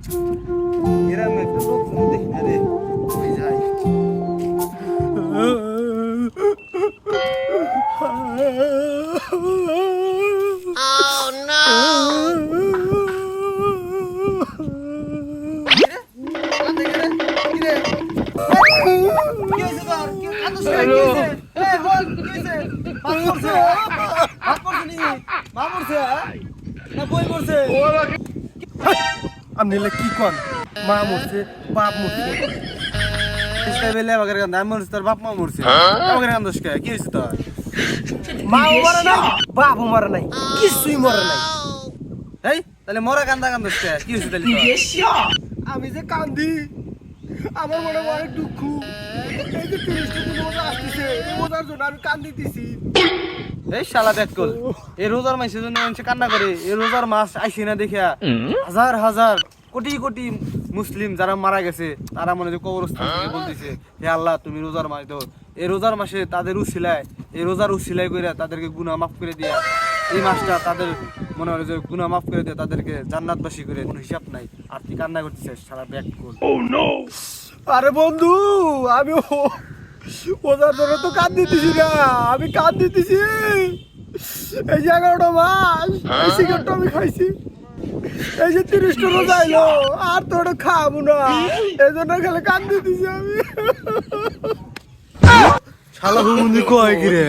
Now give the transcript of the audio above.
গ্রামে একটু লোকজন দেখি না রে, কই যায়? কিরে? কান্দে কিরে? কিরে? কি হয়েছে তোর? কি কান্দছিস কেন? কি হয়েছে? এই বল, কি হয়েছে? হাত পড়ছে? হাত পড়ছে নি? মা পড়ছে? না বই পড়ছে? আপনি এলা কি কন? মা মরছে, বাপ মরছে। চেষ্টা পেলে আমাকে কান্দে, আমি মরছি, তোর বাপ মা মরছে। আমাকে কান্দস কে? কি হয়েছে তোর? মাও মরে নাই, বাপও মরে নাই, কিছুই মরে নাই। এই তাহলে মরা কান্দা কান্দস কে? কি হয়েছে তাহলে তোর? আমি যে কান্দি, আমার মনে অনেক দুঃখ। এই যে 30টা দিন রোজা আসতেছে, এই রোজার জন্য আমি কান্দিতেছি। এই শালা ব্যাককল, এই রোজার মাসের জন্য মানুষ কান্না করে। এই রোজার মাস আইসি না দেখিয়া হাজার হাজার কোটি কোটি মুসলিম যারা মারা গেছে তারা মনে যে কবরস্থান থেকে বলতেছে, হে আল্লাহ তুমি রোজার মাস দাও। এই রোজার মাসে তাদের উসিলায়, এই রোজার উসিলায় করে তাদেরকে গুনাহ মাফ করে দিয়া, এই মাসটা তাদের মনে হয় যে গুনাহ মাফ করে দিয়ে তাদেরকে জান্নাতবাসী করে, কোনো হিসাব নাই। আর তুই কান্না করতেছিস সারা ব্যাককল। আরে বন্ধু, আমি ওজার জন্য তো কান্দিতেছি না, আমি কান্দিতেছি এই যে 11টা মাস এই সিগারেটটা আমি খাইছি। এই যে 30টা রোজা আইলো, আর তো ওটা খাবো না, এই জন্য খালি কান্দিতেছি আমি। শালা হুমুন্দি কয় কি রে?